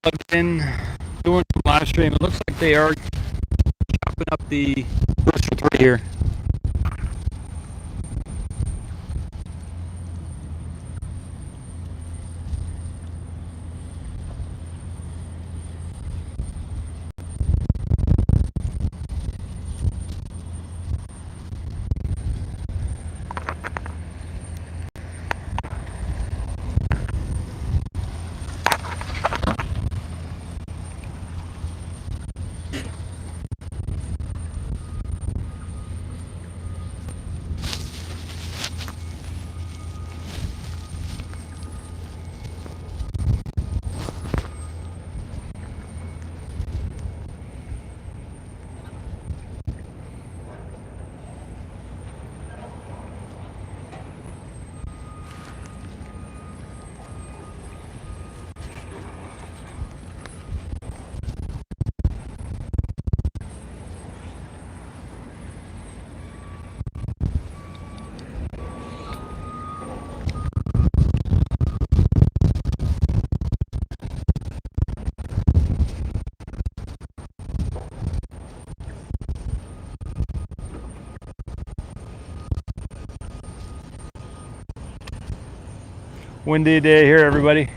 plugged in, doing some live stream. It looks like they are chopping up the Booster 3 here. Windy day here, everybody.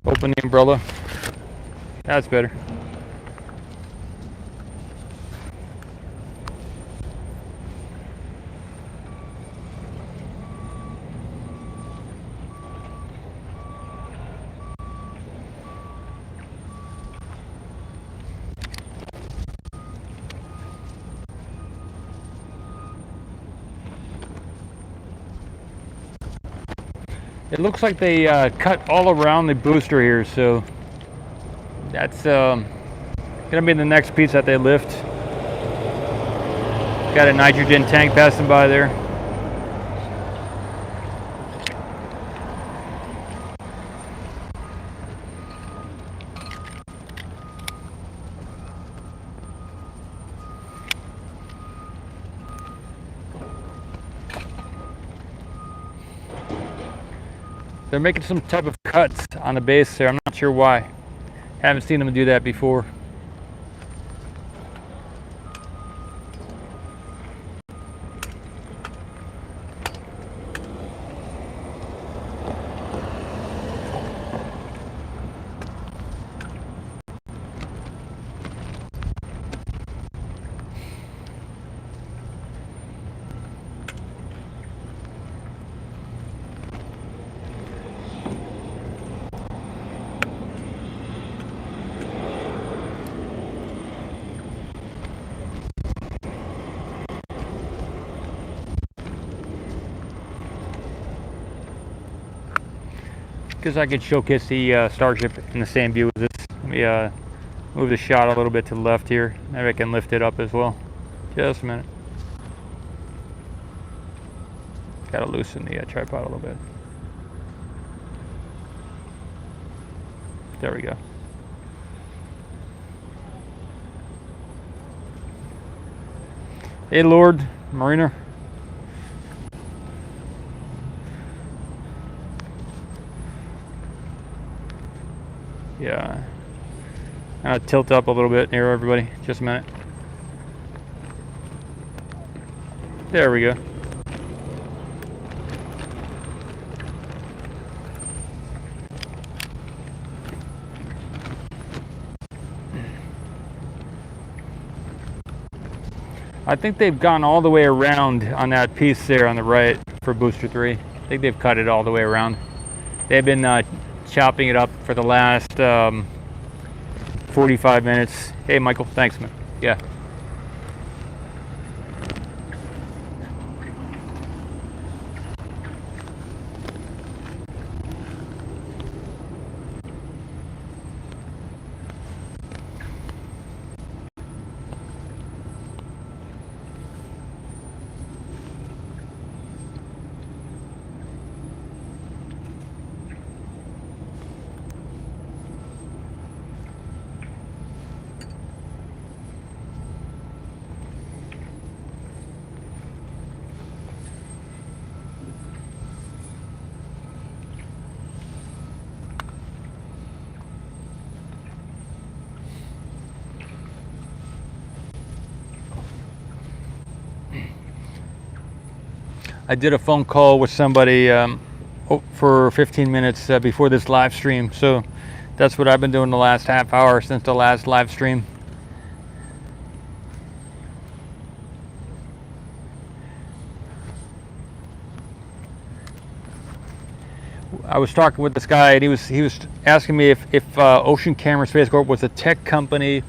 Open the umbrella. That's better. It looks like they cut all around the booster here, so that's gonna be the next piece that they lift. Got a nitrogen tank passing by there. They're making some type of cuts on the base there. I'm not sure why. Haven't seen them do that before. Because I could showcase the Starship in the same view as this. Let me move the shot a little bit to the left here. Maybe I can lift it up as well. Just a minute. Gotta loosen the tripod a little bit. There we go. Hey, Lord Mariner. Yeah. I'll tilt up a little bit here, everybody. Just a minute. There we go. I think they've gone all the way around on that piece there on the right for Booster 3. I think they've cut it all the way around. They've been chopping it up for the last 45 minutes. Hey, Michael, thanks, man. Yeah. I did a phone call with somebody for 15 minutes before this live stream. So that's what I've been doing the last half hour since the last live stream. I was talking with this guy, and he was asking me if Ocean Camera Space Corp was a tech company,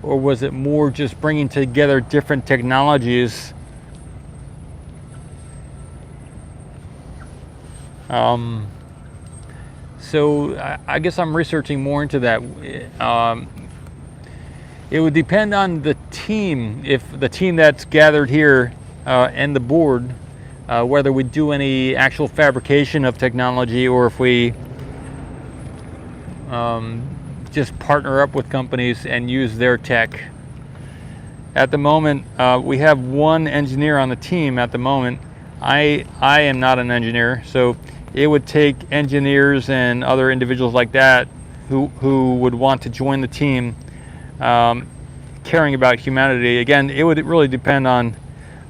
or was it more just bringing together different technologies. So I guess I'm researching more into that. It would depend on the team, if the team that's gathered here and the board, whether we do any actual fabrication of technology, or if we just partner up with companies and use their tech. At the moment, we have one engineer on the team at the moment. I am not an engineer, so it would take engineers and other individuals like that who would want to join the team, caring about humanity. Again, it would really depend on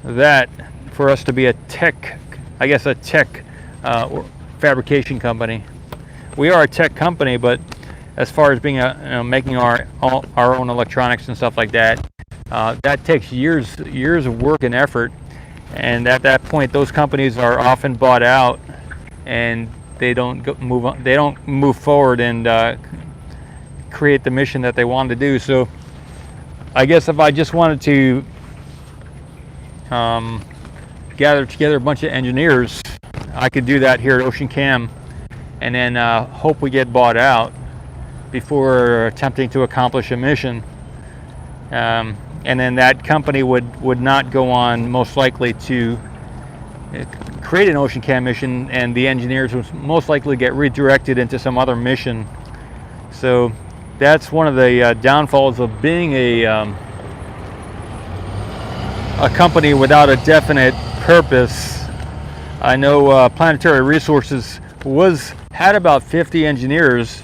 that for us to be a tech, I guess a tech or fabrication company. We are a tech company, but as far as being making our own electronics and stuff like that, that takes years of work and effort. And at that point, those companies are often bought out, and they don't move forward and create the mission that they wanted to do. So I guess if I just wanted to gather together a bunch of engineers, I could do that here at Ocean Cam, and then hope we get bought out before attempting to accomplish a mission. And then that company would not go on, most likely, to create an Ocean Cam mission, and the engineers would most likely get redirected into some other mission. So that's one of the downfalls of being a company without a definite purpose. I know Planetary Resources had about 50 engineers,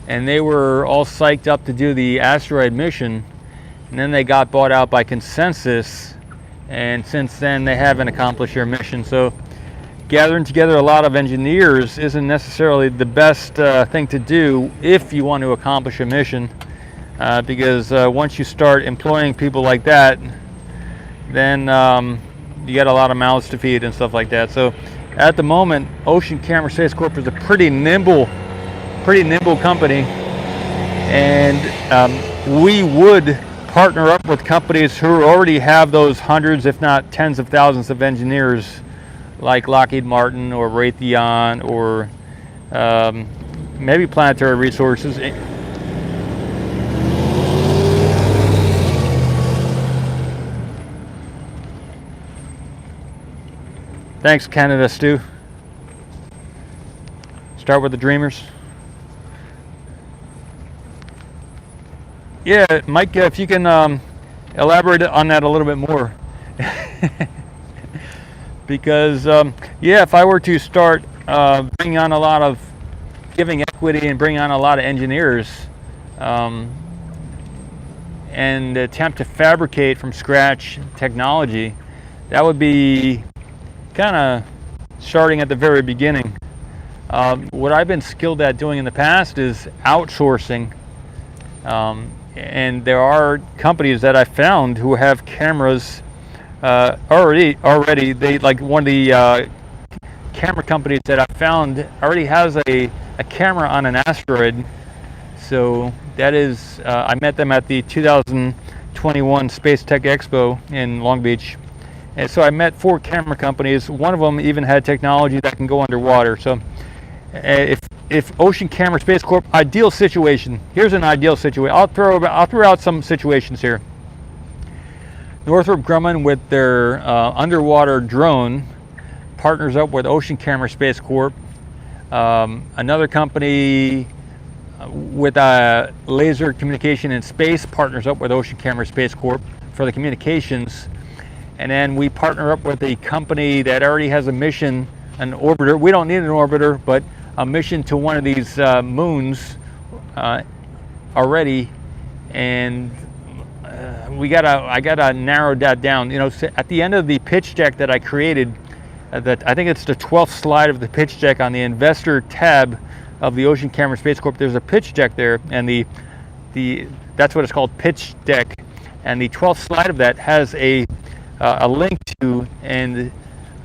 and they were all psyched up to do the asteroid mission. And then they got bought out by Consensus, and since then they haven't accomplished their mission. So gathering together a lot of engineers isn't necessarily the best thing to do if you want to accomplish a mission, because once you start employing people like that, then you got a lot of mouths to feed and stuff like that. So at the moment, Ocean Camera Space Corp is a pretty nimble company, and we would partner up with companies who already have those hundreds, if not tens of thousands of engineers, like Lockheed Martin or Raytheon or maybe Planetary Resources. Thanks, Canada Stu. Start with the dreamers. Yeah, Mike, if you can elaborate on that a little bit more. Because, yeah, if I were to start bringing on giving equity and bringing on a lot of engineers, and attempt to fabricate from scratch technology, that would be kind of starting at the very beginning. What I've been skilled at doing in the past is outsourcing. And there are companies that I found who have cameras already. They, like, one of the camera companies that I found already has a camera on an asteroid. So that is, I met them at the 2021 Space Tech Expo in Long Beach. And so I met 4 camera companies. One of them even had technology that can go underwater. So if Ocean Camera Space Corp, ideal situation, here's an ideal situation. I'll throw out some situations here. Northrop Grumman, with their underwater drone, partners up with Ocean Camera Space Corp. Another company with laser communication in space partners up with Ocean Camera Space Corp for the communications. And then we partner up with a company that already has a mission, an orbiter. We don't need an orbiter, but a mission to one of these moons already, and I gotta narrow that down. You know, at the end of the pitch deck that I created, that I think it's the 12th slide of the pitch deck on the investor tab of the Ocean Camera Space Corp. There's a pitch deck there, and that's what it's called, pitch deck. And the 12th slide of that has a link to and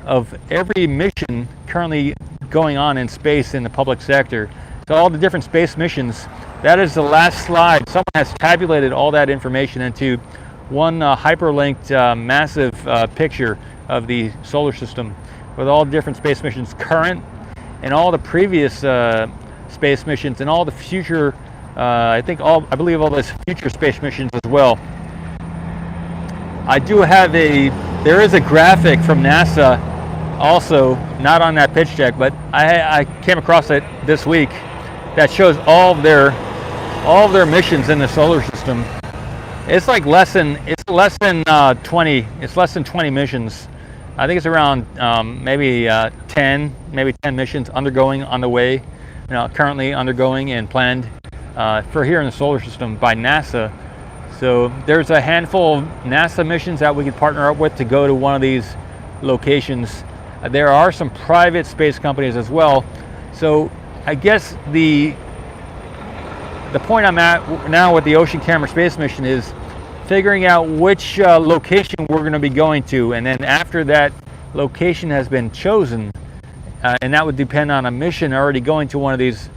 of every mission currently going on in space in the public sector. So all the different space missions. That is the last slide. Someone has tabulated all that information into one hyperlinked massive picture of the solar system with all different space missions, current and all the previous space missions and all the future, I believe all those future space missions as well. I do have there is a graphic from NASA also, not on that pitch deck, but I came across it this week that shows all of their missions in the solar system. It's like less than 20. It's less than 20 missions. I think it's around maybe 10 missions undergoing on the way, currently undergoing and planned for here in the solar system by NASA. So there's a handful of NASA missions that we could partner up with to go to one of these locations. There are some private space companies as well. So I guess the point I'm at now with the Ocean Camera Space Mission is figuring out which location we're going to be going to, and then after that location has been chosen, and that would depend on a mission already going to one of these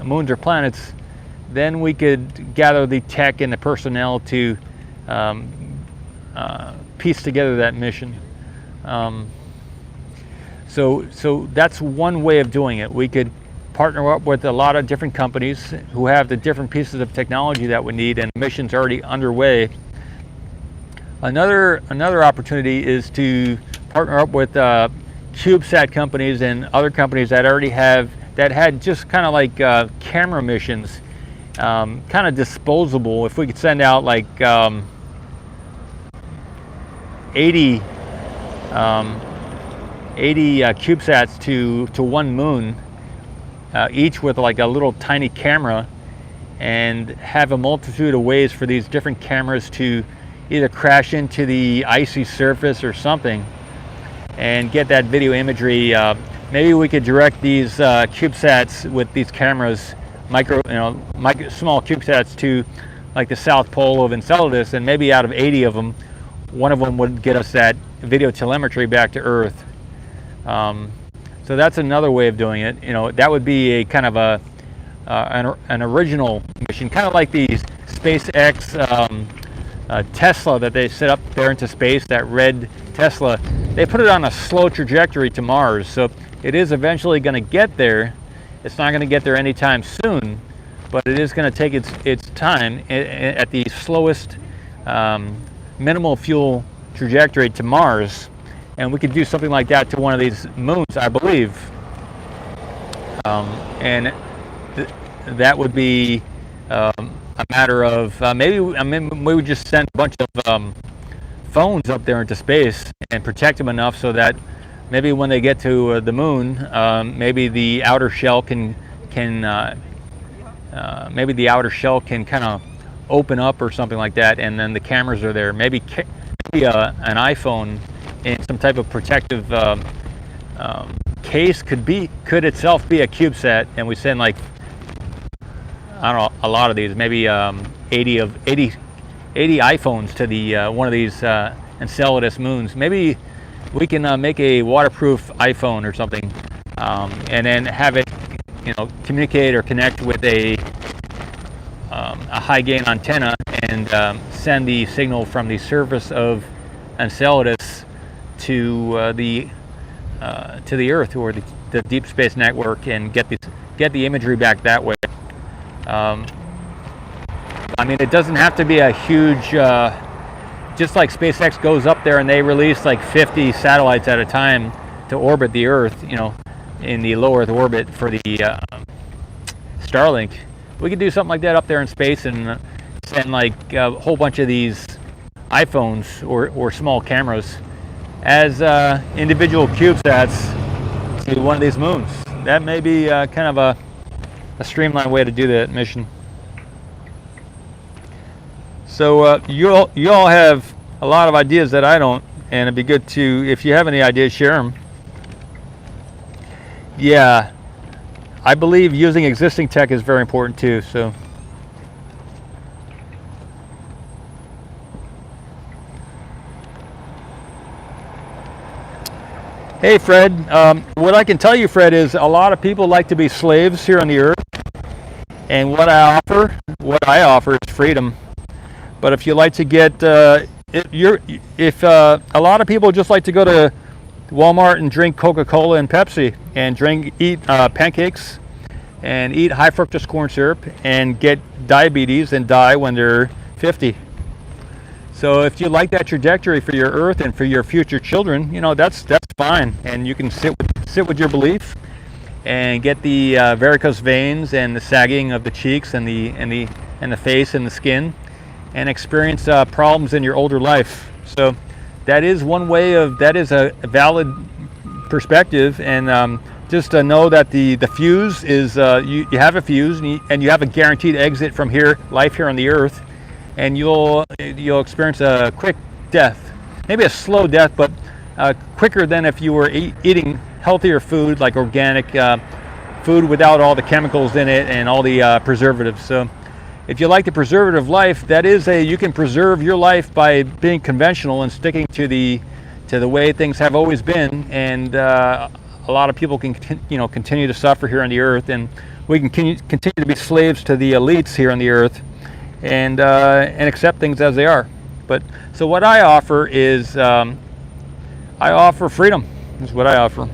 moons or planets, then we could gather the tech and the personnel to piece together that mission. So that's one way of doing it. We could partner up with a lot of different companies who have the different pieces of technology that we need, and missions already underway. Another opportunity is to partner up with CubeSat companies and other companies that already had just kind of like camera missions, kind of disposable. If we could send out like 80 CubeSats to one moon, each with like a little tiny camera, and have a multitude of ways for these different cameras to either crash into the icy surface or something and get that video imagery. Maybe we could direct these CubeSats with these cameras, small CubeSats, to like the South Pole of Enceladus, and maybe out of 80 of them, one of them would get us that video telemetry back to Earth. So that's another way of doing it. That would be a kind of an original mission, kind of like the SpaceX Tesla that they set up there into space, that red Tesla. They put it on a slow trajectory to Mars, so it is eventually going to get there. It's not going to get there anytime soon, but it is going to take its time at the slowest minimal fuel trajectory to Mars. And we could do something like that to one of these moons, I believe. And that would be a matter of maybe we would just send a bunch of phones up there into space and protect them enough so that maybe when they get to the moon, maybe the outer shell can kind of open up or something like that, and then the cameras are there. Maybe an iPhone in some type of protective case could itself be a CubeSat, and we send like, I don't know, a lot of these, maybe 80 iPhones to the one of these Enceladus moons. Maybe we can make a waterproof iPhone or something, and then have it, communicate or connect with a high gain antenna and send the signal from the surface of Enceladus to the Earth or the deep space network, and get the imagery back that way. It doesn't have to be a huge, just like SpaceX goes up there and they release like 50 satellites at a time to orbit the Earth, in the low Earth orbit for the Starlink. We could do something like that up there in space and send like a whole bunch of these iPhones or small cameras as individual CubeSats to one of these moons. That may be kind of a streamlined way to do that mission. So you all have a lot of ideas that I don't, and it'd be good to, if you have any ideas, share them. Yeah, I believe using existing tech is very important too. So. Hey Fred, what I can tell you, Fred, is a lot of people like to be slaves here on the earth, and what I offer is freedom. But if you like to get, if a lot of people just like to go to Walmart and drink Coca-Cola and Pepsi and eat pancakes and eat high fructose corn syrup and get diabetes and die when they're 50. So if you like that trajectory for your earth and for your future children, you know, that's fine, and you can sit with your belief and get the varicose veins and the sagging of the cheeks and the face and the skin, and experience problems in your older life. So that is one way that is a valid perspective, and just to know that the fuse is you have a fuse and you have a guaranteed exit from life here on the earth. And you'll experience a quick death, maybe a slow death, but quicker than if you were eating healthier food, like organic food without all the chemicals in it and all the preservatives. So if you like the preservative life, you can preserve your life by being conventional and sticking to the way things have always been. And a lot of people can continue to suffer here on the earth, and we can continue to be slaves to the elites here on the earth. And accept things as they are. But so what I offer is I offer freedom. Is what I offer.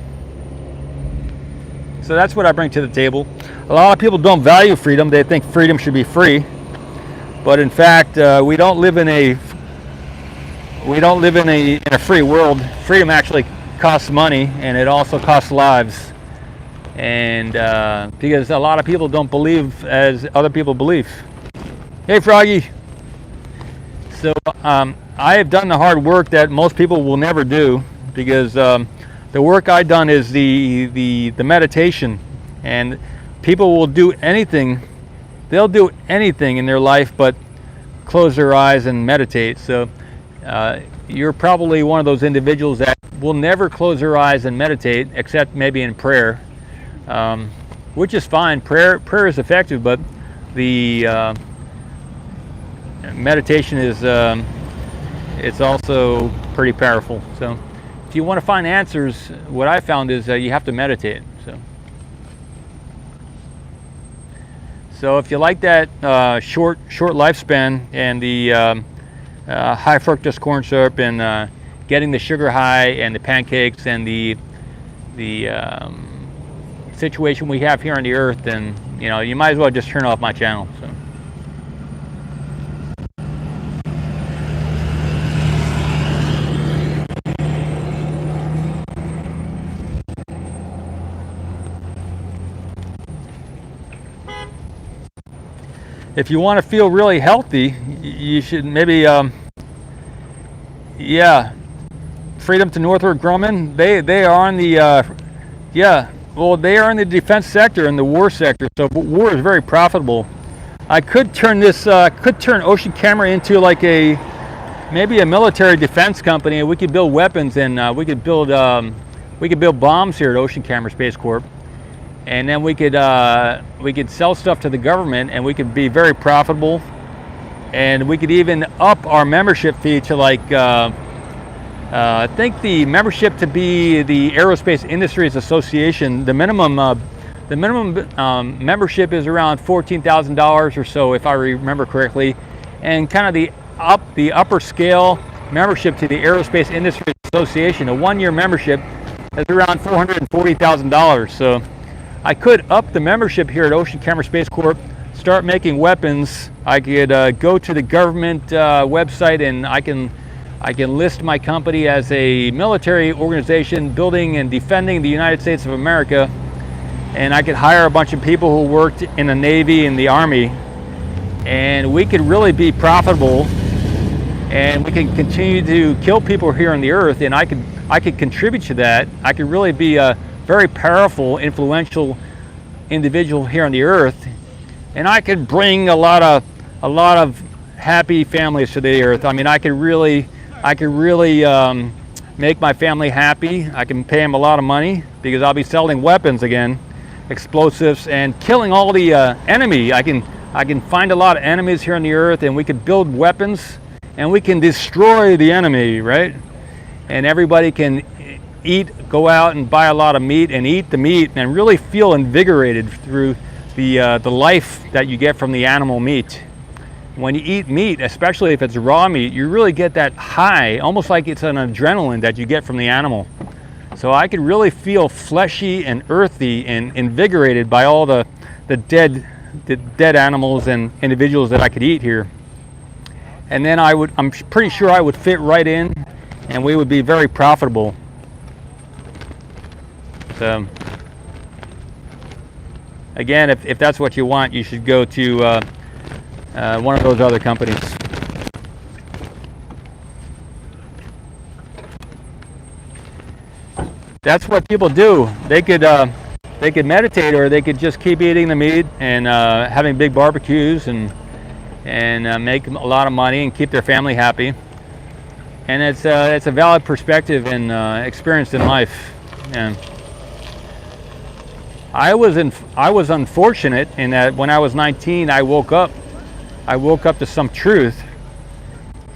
So that's what I bring to the table. A lot of people don't value freedom. They think freedom should be free, but in fact, we don't live in a free world. Freedom actually costs money, and it also costs lives. And because a lot of people don't believe as other people believe. Hey Froggy. So I have done the hard work that most people will never do, because the work I've done is the meditation, and people will do anything. They'll do anything in their life but close their eyes and meditate. So you're probably one of those individuals that will never close their eyes and meditate, except maybe in prayer, which is fine. Prayer is effective, but the meditation is it's also pretty powerful. So if you want to find answers, what I found is you have to meditate. So if you like that short lifespan and the high fructose corn syrup and getting the sugar high and the pancakes and the situation we have here on the earth, then you might as well just turn off my channel. So. If you want to feel really healthy, you should maybe, Freedom to Northrop Grumman. They are in the, they are in the defense sector and the war sector. So war is very profitable. I could turn Ocean Camera into like maybe a military defense company, and we could build weapons, and we could build bombs here at Ocean Camera Space Corp. And then we could sell stuff to the government, and we could be very profitable, and we could even up our membership fee to like I think the membership to be the Aerospace Industries Association. The minimum membership is around $14,000 or so, if I remember correctly, and kind of the upper scale membership to the Aerospace Industries Association, a 1-year membership, is around $440,000. So I could up the membership here at Ocean Camera Space Corp, start making weapons. I could go to the government website, and I can list my company as a military organization building and defending the United States of America, and I could hire a bunch of people who worked in the Navy and the Army, and we could really be profitable, and we can continue to kill people here on the earth, and I could contribute to that. I could really be a very powerful, influential individual here on the earth, and I could bring a lot of happy families to the earth. I mean, I could really make my family happy. I can pay them a lot of money because I'll be selling weapons again, explosives, and killing all the enemy. I can find a lot of enemies here on the earth, and we can build weapons and we can destroy the enemy, right? And everybody can go out and buy a lot of meat and eat the meat and really feel invigorated through the life that you get from the animal meat. When you eat meat, especially if it's raw meat, you really get that high, almost like it's an adrenaline that you get from the animal. So I could really feel fleshy and earthy and invigorated by all the dead animals and individuals that I could eat here. And then I'm pretty sure I would fit right in, and we would be very profitable. So again, if that's what you want, you should go to one of those other companies. That's what people do. They could meditate, or they could just keep eating the meat and having big barbecues and make a lot of money and keep their family happy. And it's a valid perspective and experience in life. And I was unfortunate in that when I was 19, I woke up to some truth,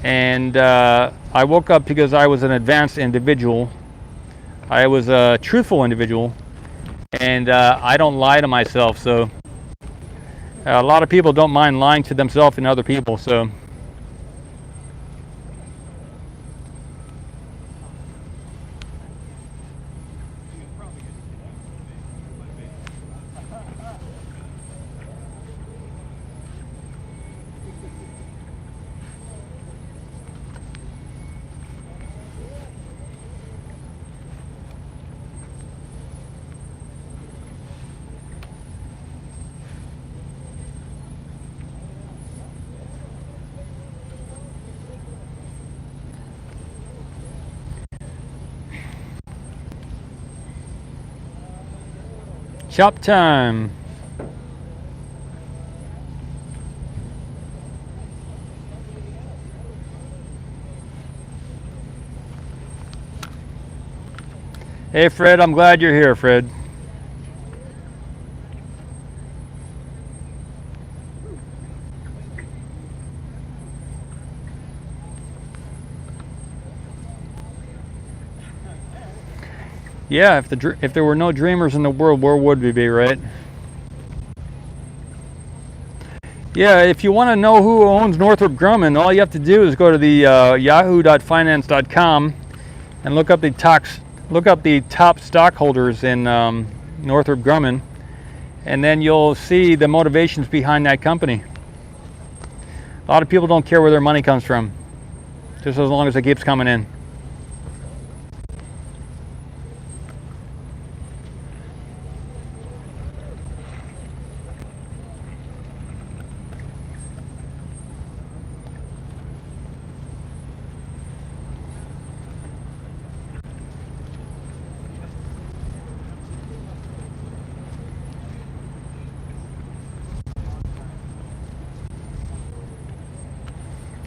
and I woke up because I was an advanced individual. I was a truthful individual, and I don't lie to myself. So a lot of people don't mind lying to themselves and other people. So chop time. Hey Fred, I'm glad you're here, Fred. Yeah, if there were no dreamers in the world, where would we be, right? Yeah, if you want to know who owns Northrop Grumman, all you have to do is go to the yahoo.finance.com and look up the top stockholders in Northrop Grumman, and then you'll see the motivations behind that company. A lot of people don't care where their money comes from, just as long as it keeps coming in.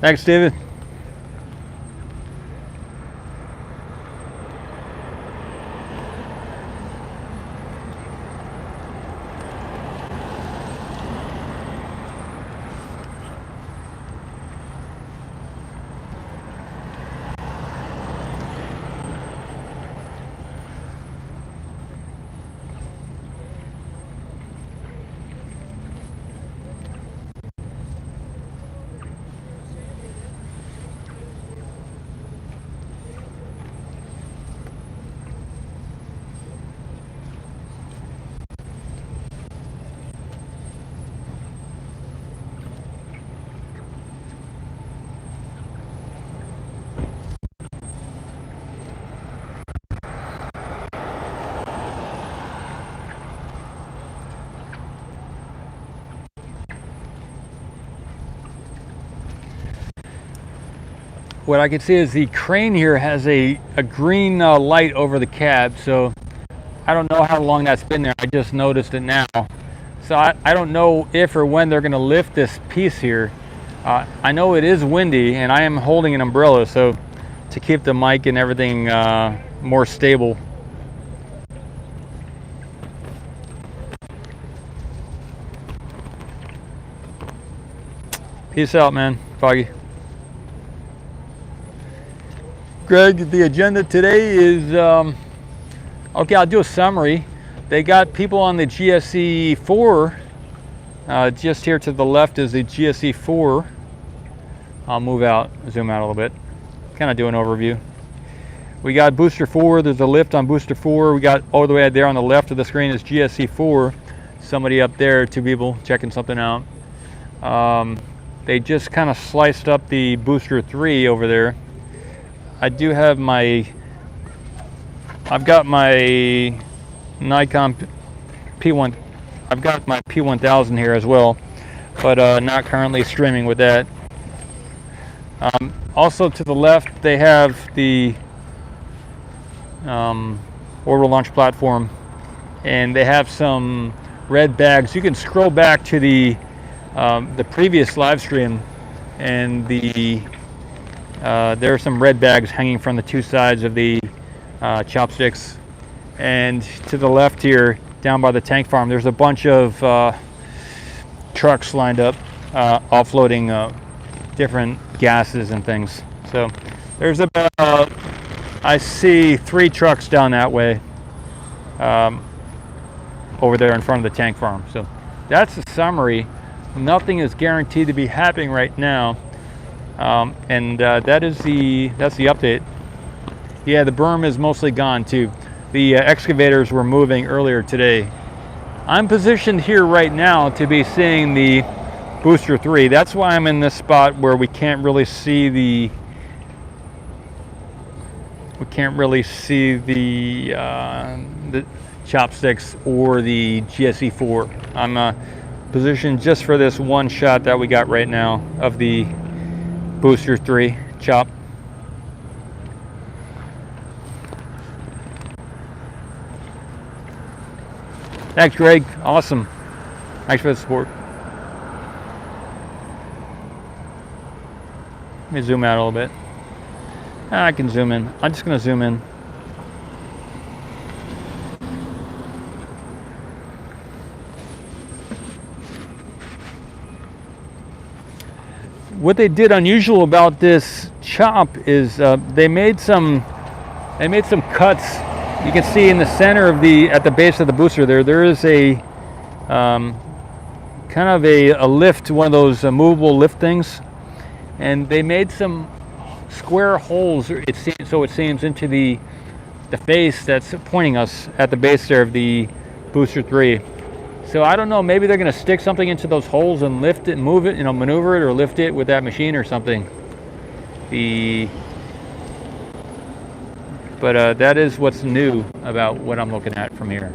Thanks, David. What I can see is the crane here has a green light over the cab, so I don't know how long that's been there. I just noticed it now. So I don't know if or when they're going to lift this piece here. I know it is windy, and I am holding an umbrella, so to keep the mic and everything more stable. Peace out, man. Foggy. Greg, the agenda today is, okay, I'll do a summary. They got people on the GSE-4. Just here to the left is the GSE-4. I'll move out, zoom out a little bit. Kind of do an overview. We got booster 4. There's a lift on booster 4. We got all the way out there on the left of the screen is GSE-4. Somebody up there, 2 people checking something out. They just kind of sliced up the booster 3 over there. I do have I've got my Nikon P1, I've got my P1000 here as well, but not currently streaming with that. Also to the left, they have the orbital launch platform, and they have some red bags. You can scroll back to the previous live stream, and there are some red bags hanging from the 2 sides of the chopsticks. And to the left here, down by the tank farm, there's a bunch of trucks lined up, offloading different gases and things. So there's about, I see 3 trucks down that way, over there in front of the tank farm. So that's the summary. Nothing is guaranteed to be happening right now, and that's the update. Yeah, the berm is mostly gone too. The excavators were moving earlier today. I'm positioned here right now to be seeing the booster 3. That's why I'm in this spot where we can't really see the chopsticks or the GSE-4. I'm positioned just for this one shot that we got right now of the booster 3 chop. Thanks, Greg. Awesome. Thanks for the support. Let me zoom out a little bit. I can zoom in. I'm just going to zoom in. What they did unusual about this chop is they made some cuts. You can see in the center of at the base of the booster there is a kind of a lift, one of those movable lift things, and they made some square holes, so it seems, into the face that's pointing us at the base there of the booster 3. So I don't know, maybe they're going to stick something into those holes and lift it, move it, maneuver it or lift it with that machine or something. But that is what's new about what I'm looking at from here.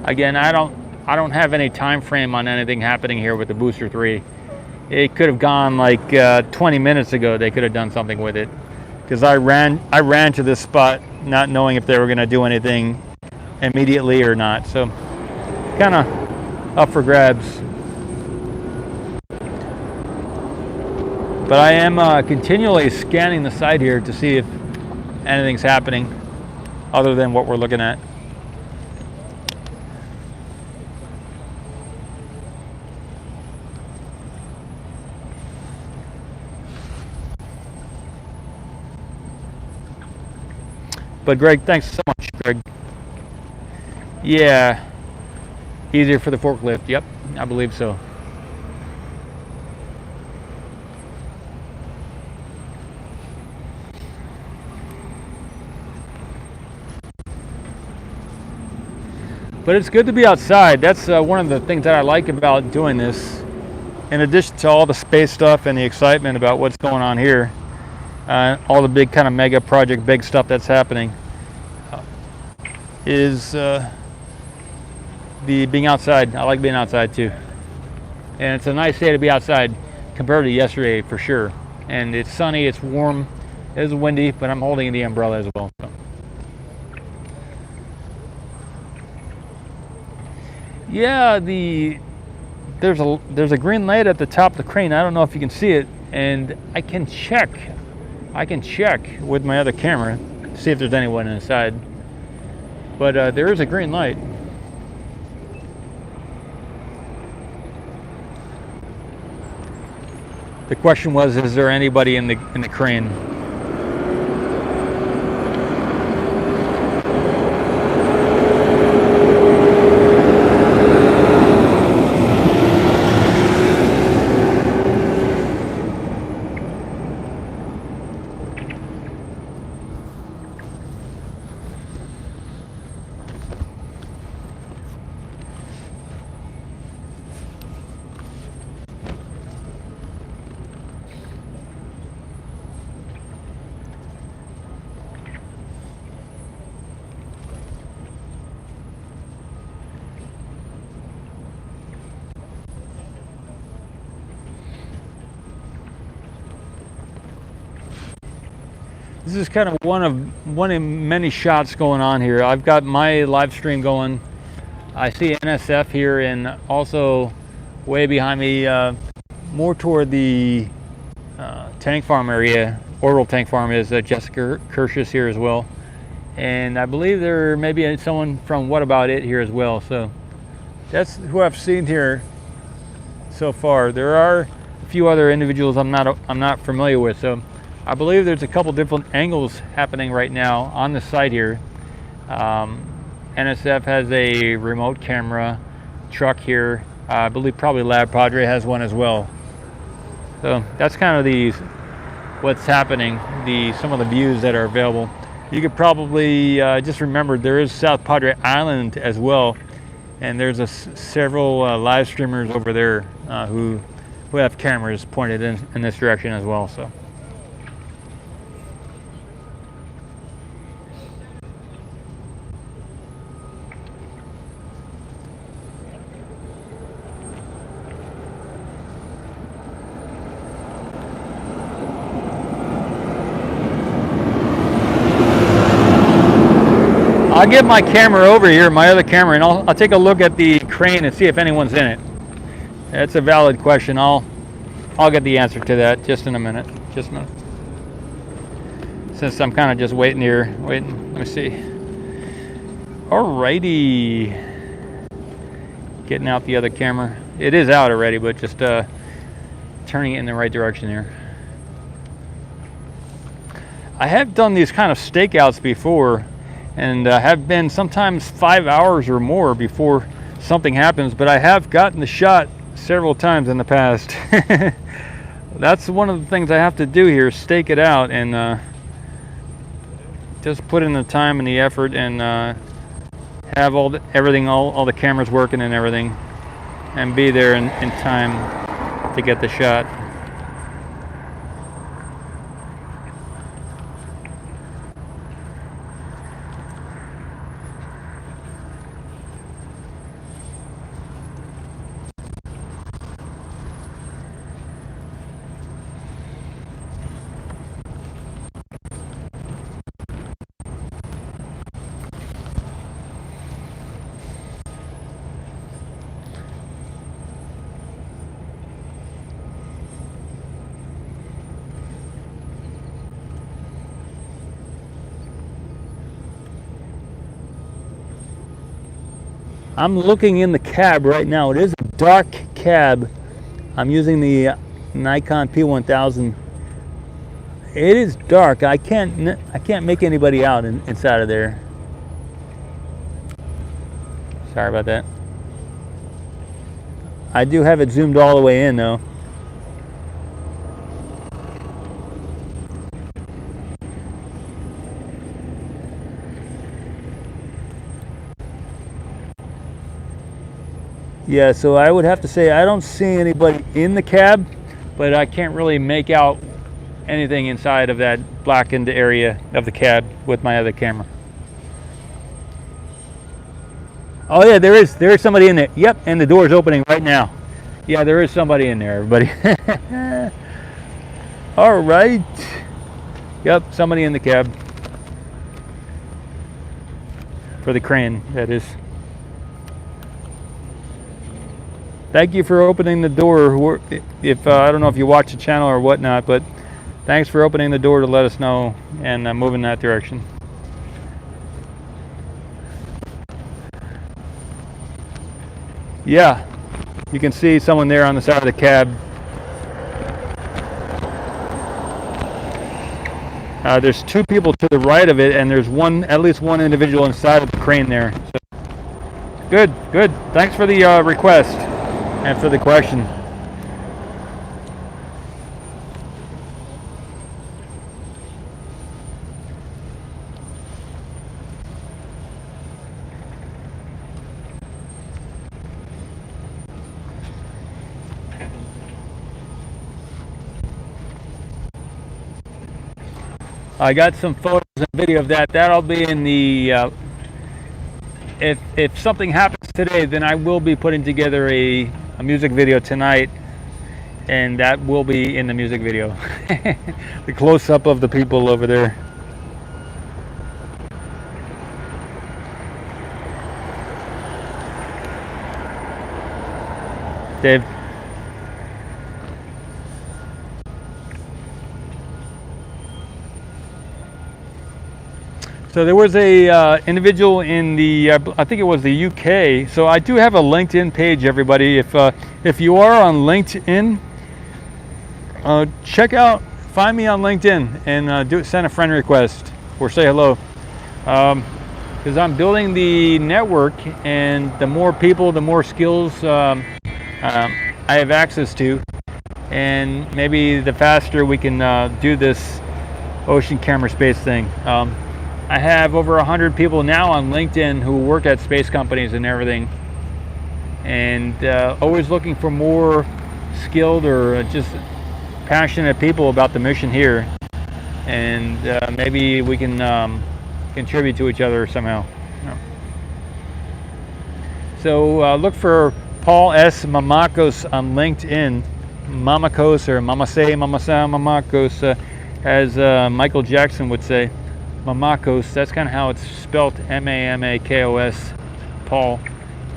Again, I don't have any time frame on anything happening here with the booster 3. It could have gone like 20 minutes ago. They could have done something with it, because I ran to this spot not knowing if they were going to do anything immediately or not. So kind of up for grabs. But I am continually scanning the site here to see if anything's happening other than what we're looking at. But Greg, thanks so much, Greg. Yeah, easier for the forklift. Yep, I believe so. But it's good to be outside. That's one of the things that I like about doing this. In addition to all the space stuff and the excitement about what's going on here, all the big kind of mega project, big stuff that's happening, is the being outside. I like being outside too. And it's a nice day to be outside compared to yesterday for sure. And it's sunny, it's warm, it's windy, but I'm holding the umbrella as well. So. Yeah, the there's a green light at the top of the crane. I don't know if you can see it, and I can check with my other camera, see if there's anyone inside. But there is a green light. The question was, is there anybody in the crane? This is kind of one of many shots going on here. I've got my live stream going. I see NSF here, and also way behind me, more toward the tank farm area, orbital tank farm, is Jessica Kirsch's here as well. And I believe there may be someone from What About It here as well. So that's who I've seen here so far. There are a few other individuals I'm not familiar with. So I believe there's a couple different angles happening right now on the site here. NSF has a remote camera truck here. I believe probably Lab Padre has one as well. So that's kind of what's happening, some of the views that are available. You could probably just remember there is South Padre Island as well, and there's several live streamers over there who have cameras pointed in this direction as well. So. I'll get my camera over here, my other camera, and I'll take a look at the crane and see if anyone's in it. That's a valid question. I'll get the answer to that just in a minute. Just a minute. Since I'm kind of just waiting here, waiting. Let me see. Alrighty. Getting out the other camera. It is out already, but just turning it in the right direction here. I have done these kind of stakeouts before, and have been sometimes 5 hours or more before something happens, but I have gotten the shot several times in the past. That's one of the things I have to do here, stake it out and just put in the time and the effort, and have all the cameras working and everything, and be there in time to get the shot. I'm looking in the cab right now. It is a dark cab. I'm using the Nikon P1000. It is dark. I can't make anybody out inside of there. Sorry about that. I do have it zoomed all the way in though. Yeah, so I would have to say I don't see anybody in the cab, but I can't really make out anything inside of that blackened area of the cab with my other camera. Oh yeah, there is somebody in there. Yep, and the door is opening right now. Yeah, there is somebody in there, everybody. All right. Yep, somebody in the cab. For the crane, that is. thank you for opening the door. If I don't know if you watch the channel or whatnot, but thanks for opening the door to let us know and move in that direction. Yeah, you can see someone there on the side of the cab. There's two people to the right of it, and there's at least one individual inside of the crane there. So, good. Thanks for the request and for the question. I got some photos and video of that. That'll be in the, if something happens today, then I will be putting together a music video tonight, and that will be in the music video. The close-up of the people over there. Dave. So there was a individual in the, I think it was the UK. So I do have a LinkedIn page, everybody. If you are on LinkedIn, find me on LinkedIn and send a friend request or say hello. Because I'm building the network, and the more people, the more skills I have access to, and maybe the faster we can do this ocean camera space thing. I have over 100 people now on LinkedIn who work at space companies and everything, and always looking for more skilled or just passionate people about the mission here, and maybe we can contribute to each other somehow. So look for Paul S. Mamakos on LinkedIn. Mamakos, or Mamakos, as Michael Jackson would say. Mamakos, that's kind of how it's spelt, M-A-M-A-K-O-S, Paul.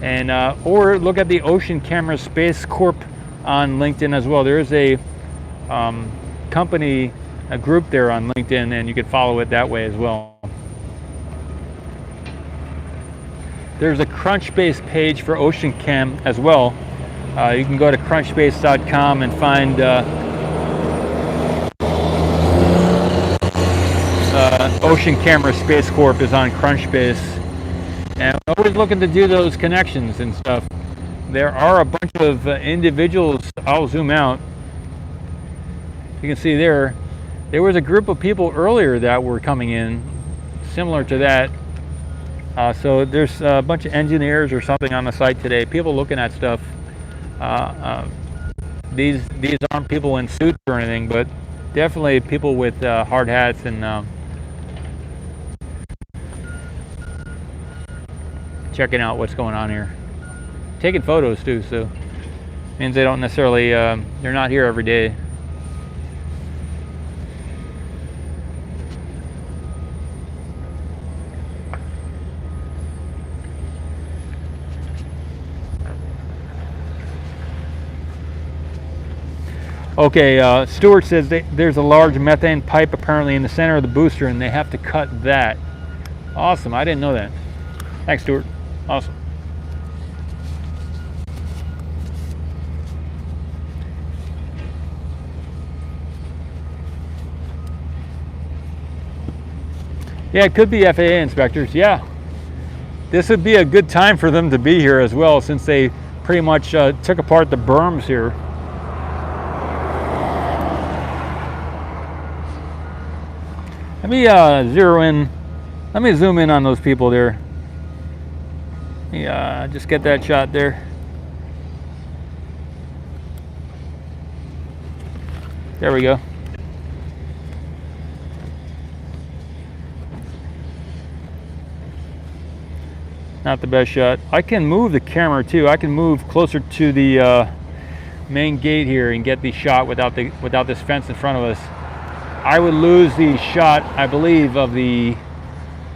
And or look at the Ocean Camera Space Corp on LinkedIn as well. There is a company, a group there on LinkedIn, and you can follow it that way as well. There's a Crunchbase page for Ocean Cam as well. You can go to crunchbase.com and find Ocean Camera Space Corp is on Crunchbase, and I'm always looking to do those connections and stuff. There are a bunch of individuals. I'll zoom out. You can see there was a group of people earlier that were coming in, similar to that. So there's a bunch of engineers or something on the site today. People looking at stuff. These aren't people in suits or anything, but definitely people with hard hats and checking out what's going on here, taking photos too. So means they don't necessarily they're not here every day. Okay, Stuart says there's a large methane pipe apparently in the center of the booster, and they have to cut that. Awesome, I didn't know that. Thanks, Stuart. Awesome. Yeah, it could be FAA inspectors. Yeah, this would be a good time for them to be here as well, since they pretty much took apart the berms here. Let me zero in. Let me zoom in on those people there. Yeah, just get that shot there. There we go. Not the best shot. I can move the camera too. I can move closer to the main gate here and get the shot without this fence in front of us. I would lose the shot, I believe, of the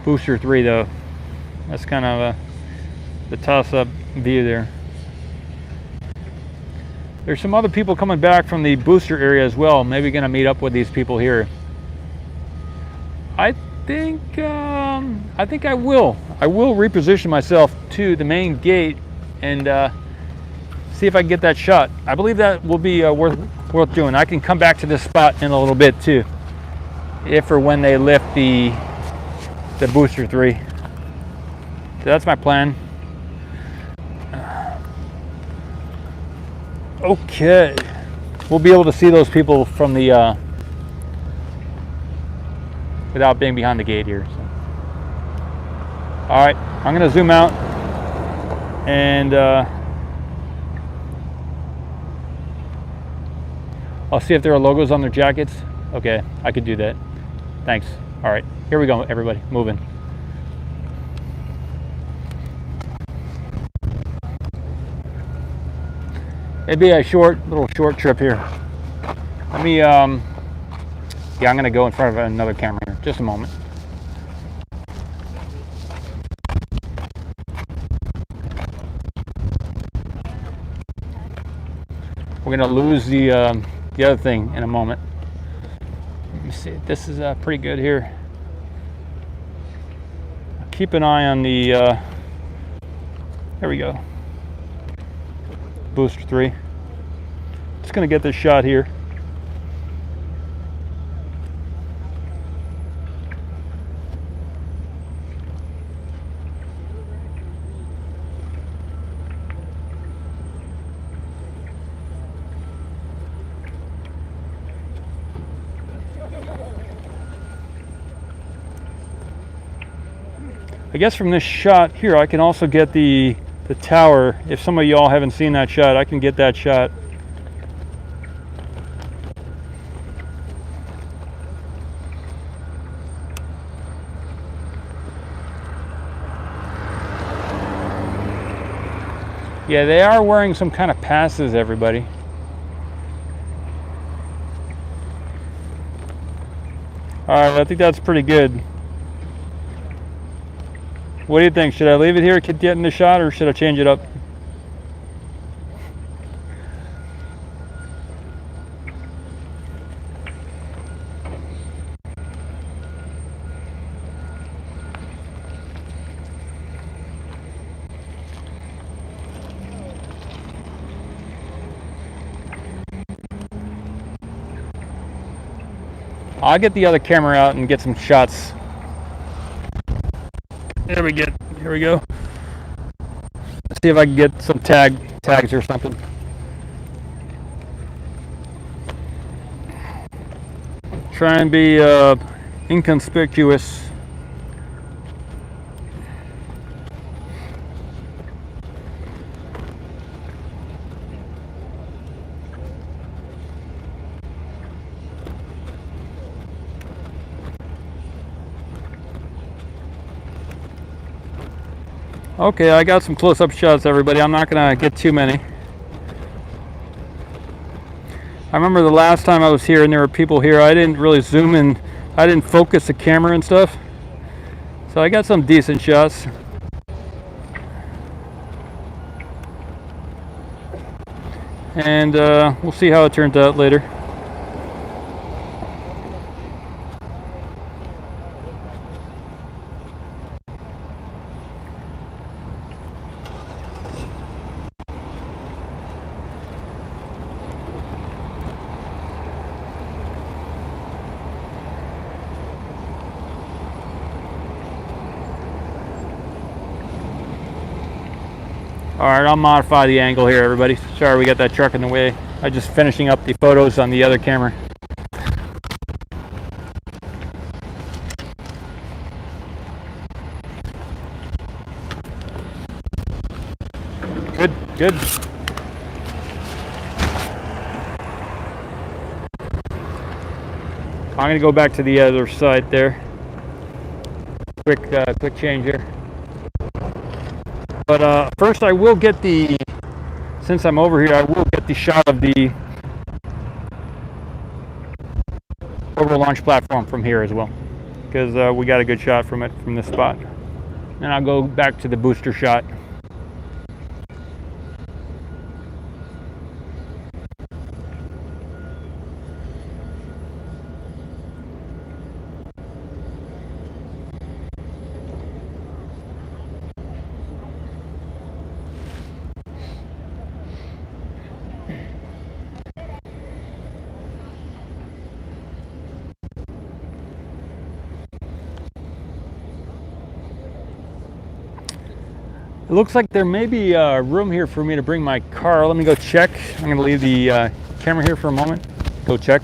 Booster 3 though. That's kind of the toss-up view there. There's some other people coming back from the booster area as well. Maybe gonna meet up with these people here. I think I will. I will reposition myself to the main gate and see if I can get that shot. I believe that will be worth doing. I can come back to this spot in a little bit too, if or when they lift the booster 3. So that's my plan. Okay, we'll be able to see those people from the without being behind the gate here. So. All right, I'm gonna zoom out and I'll see if there are logos on their jackets. Okay, I could do that. Thanks. All right, here we go, everybody, moving. It'd be a little short trip here. Let me, yeah, I'm gonna go in front of another camera here. Just a moment. We're gonna lose the other thing in a moment. Let me see. This is pretty good here. Keep an eye on the. There we go. Booster 3. Just gonna get this shot here. I guess from this shot here, I can also get the tower. If some of y'all haven't seen that shot, I can get that shot. Yeah, they are wearing some kind of passes, everybody. All right, I think that's pretty good. What do you think? Should I leave it here, keep getting the shot, or should I change it up? I'll get the other camera out and get some shots. Here we go. Let's see if I can get some tags or something. Try and be inconspicuous. Okay, I got some close-up shots, everybody. I'm not gonna get too many. I remember the last time I was here and there were people here, I didn't really zoom in, I didn't focus the camera and stuff. So I got some decent shots. And we'll see how it turns out later. Alright, I'll modify the angle here, everybody. Sorry we got that truck in the way. I'm just finishing up the photos on the other camera. Good. I'm going to go back to the other side there. Quick change here. But first I will get since I'm over here, I will get the shot of the orbital launch platform from here as well. Because we got a good shot from it from this spot. And I'll go back to the booster shot. It looks like there may be room here for me to bring my car. Let me go check. I'm going to leave the camera here for a moment. Go check.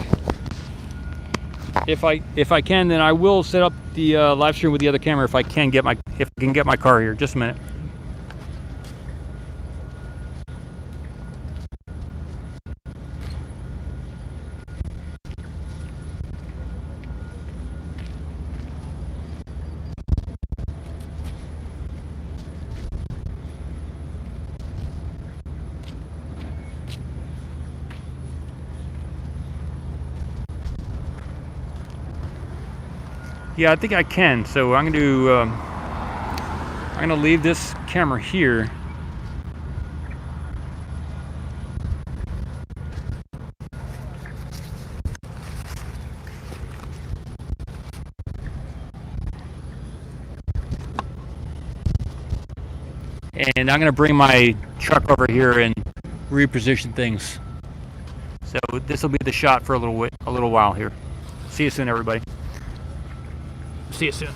If I can, then I will set up the live stream with the other camera if I can get my car here. Just a minute. Yeah, I think I can. So I'm gonna leave this camera here. And I'm gonna bring my truck over here and reposition things. So this will be the shot for a little while here. See you soon, everybody. See you soon.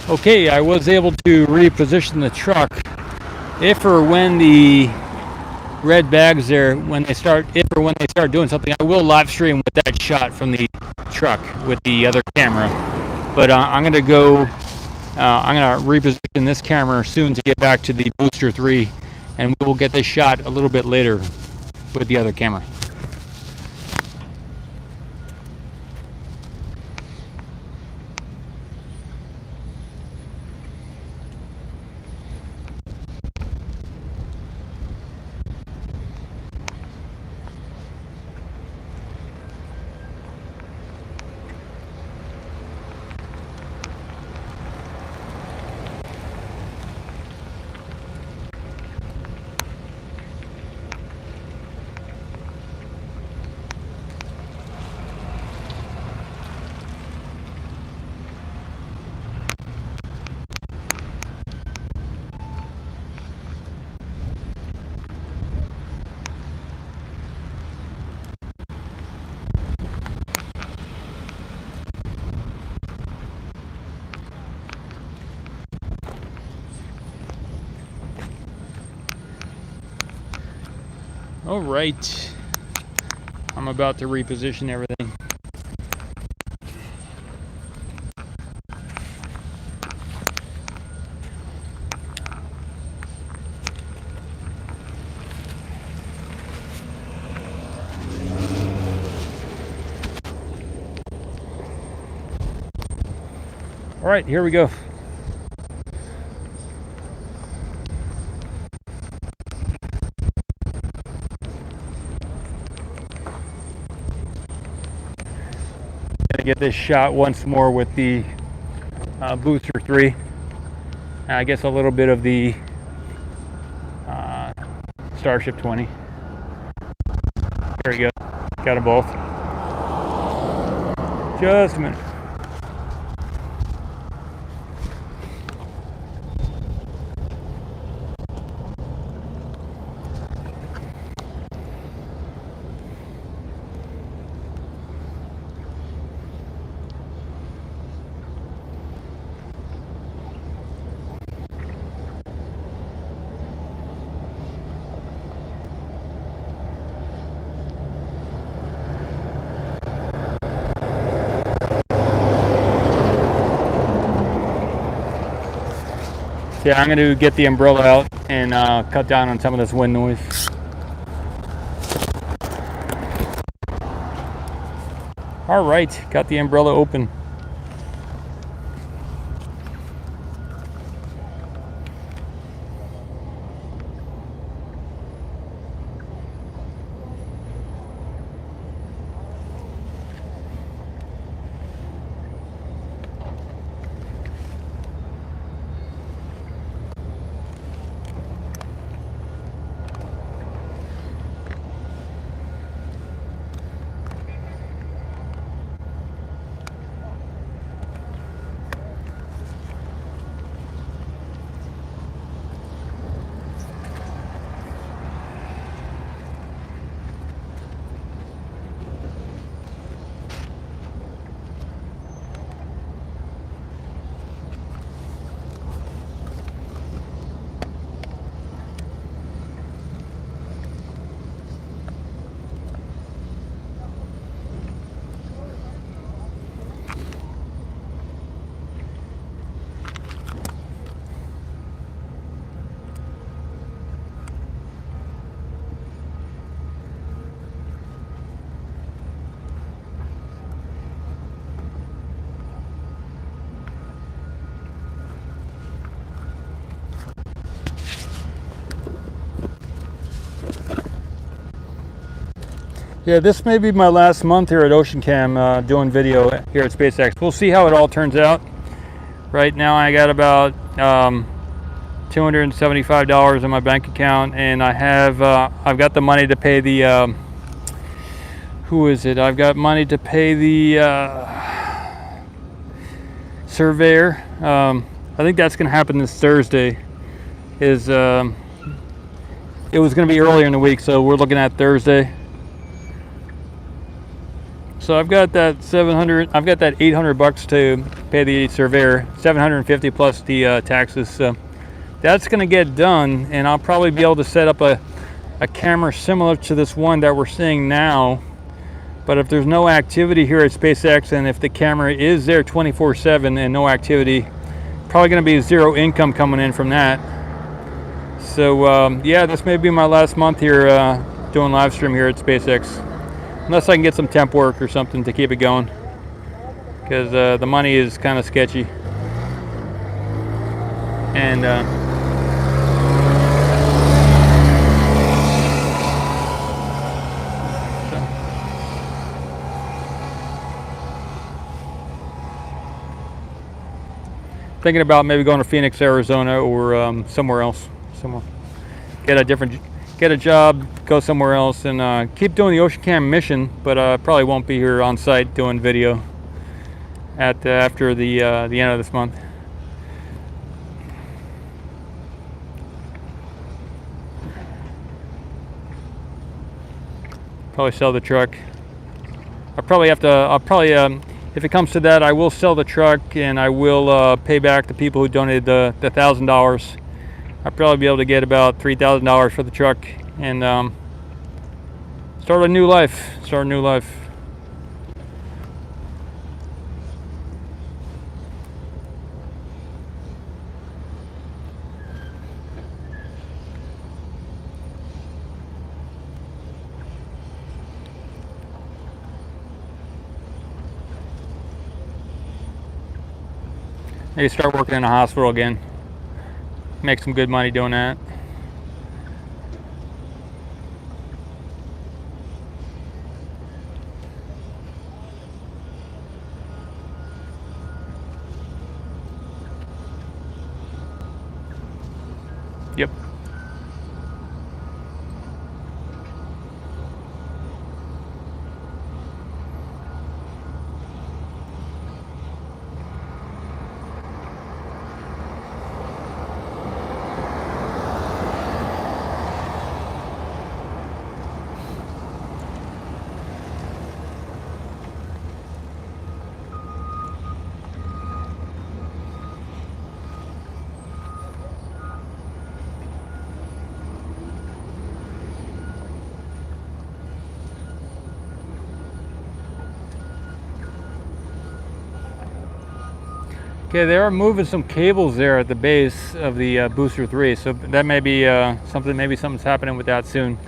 Okay, I was able to reposition the truck. If or when the red bags there, if or when they start doing something, I will live stream with that shot from the truck with the other camera. But I'm gonna reposition this camera soon to get back to the Booster 3, and we will get this shot a little bit later with the other camera. All right, I'm about to reposition everything. All right, here we go. Gonna get this shot once more with the Booster 3. I guess a little bit of the Starship 20. There we go. Got them both. Just a minute. Yeah, I'm going to get the umbrella out and cut down on some of this wind noise. All right, got the umbrella open. Yeah, this may be my last month here at OceanCam doing video here at SpaceX. We'll see how it all turns out. Right now I got about $275 in my bank account, and I have I've got the money to pay the who is it? I've got money to pay the surveyor. I think that's going to happen this Thursday. It was going to be earlier in the week, so we're looking at Thursday. So I've got that 700. I've got that $800 to pay the surveyor, 750 plus the taxes. So that's going to get done, and I'll probably be able to set up a camera similar to this one that we're seeing now. But if there's no activity here at SpaceX, and if the camera is there 24/7 and no activity, probably going to be zero income coming in from that. So yeah, this may be my last month here doing live stream here at SpaceX. Unless I can get some temp work or something to keep it going, because the money is kind of sketchy. And thinking about maybe going to Phoenix, Arizona, or somewhere else. Get a job, go somewhere else, and keep doing the OceanCam mission, but probably won't be here on site doing video after the end of this month. Probably sell the truck. I'll probably if it comes to that, I will sell the truck, and I will pay back the people who donated the $1,000. I'll probably be able to get about $3,000 for the truck, and Start a new life. Start a new life. Maybe start working in a hospital again. Make some good money doing that. Yep. Okay, they are moving some cables there at the base of the booster 3, so that may be something. Maybe something's happening with that soon.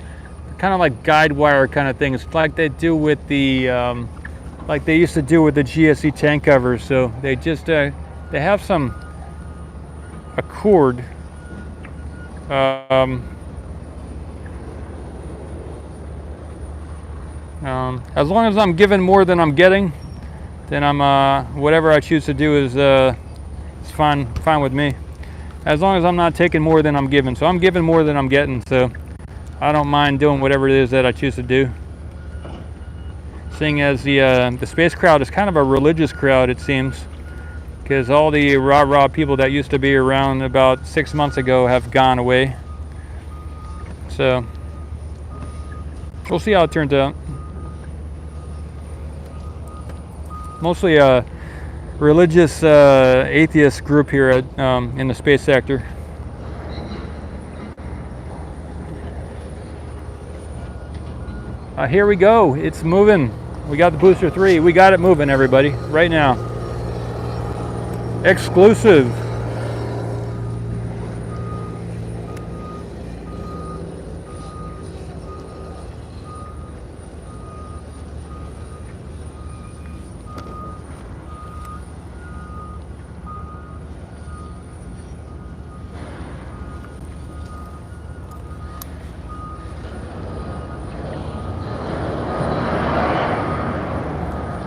Kind of like guide wire kind of things, like they do with the, like they used to do with the GSE tank covers. So they just they have some a cord. As long as I'm giving more than I'm getting, then I'm whatever I choose to do is it's fine with me, as long as I'm not taking more than I'm giving. So I'm giving more than I'm getting, so I don't mind doing whatever it is that I choose to do. Seeing as the space crowd is kind of a religious crowd, it seems, because all the rah-rah people that used to be around about 6 months ago have gone away. So we'll see how it turns out. Mostly a religious atheist group here at, in the space sector. Here we go. It's moving. We got the booster 3. We got it moving, everybody, right now. Exclusive.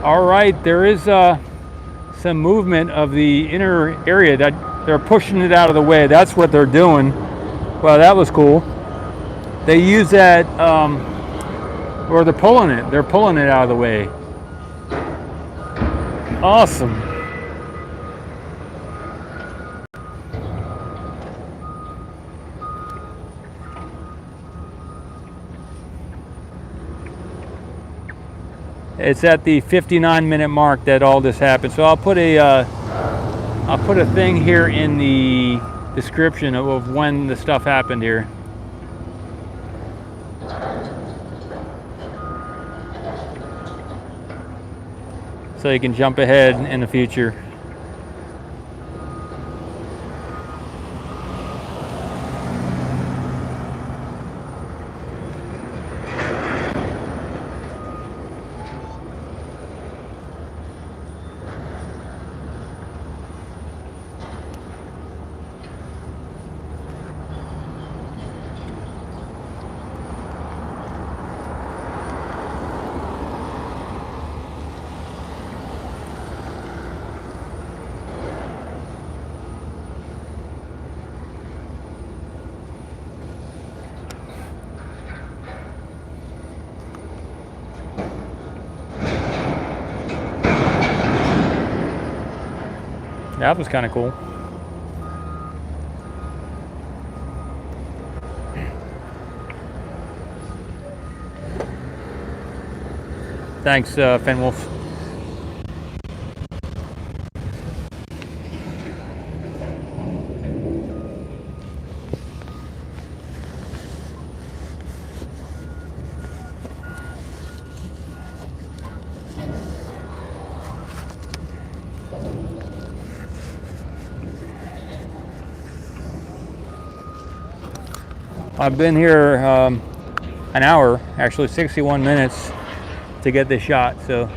All right, there is some movement of the inner area that they're pushing it out of the way. That's what they're doing. Well, that was cool. They use that, or they're pulling it. They're pulling it out of the way. Awesome. It's at the 59-minute mark that all this happened. So I'll put a thing here in the description of when the stuff happened here. So you can jump ahead in the future. That was kind of cool. Thanks, Fenwolf. I've been here an hour, actually 61 minutes to get this shot. So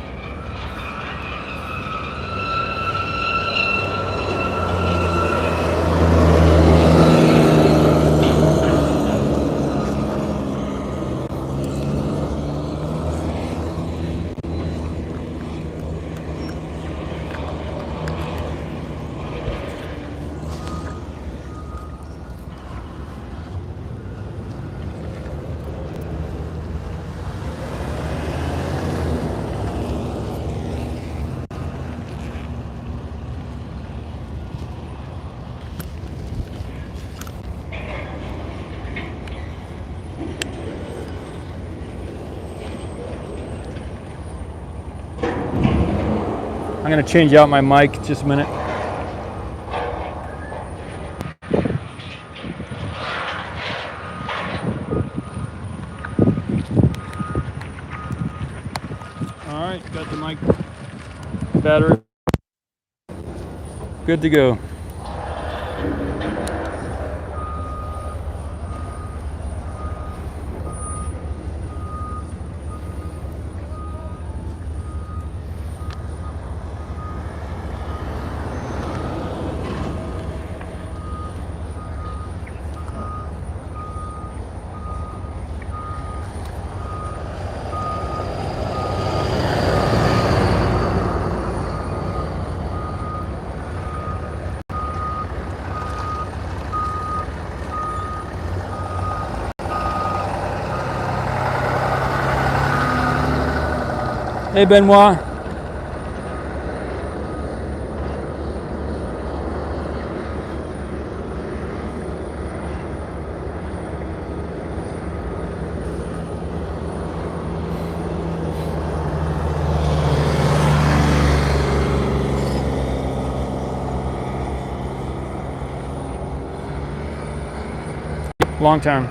I'm going to change out my mic just a minute. All right, got the mic battery. Good to go. Hey Benoit. Long time.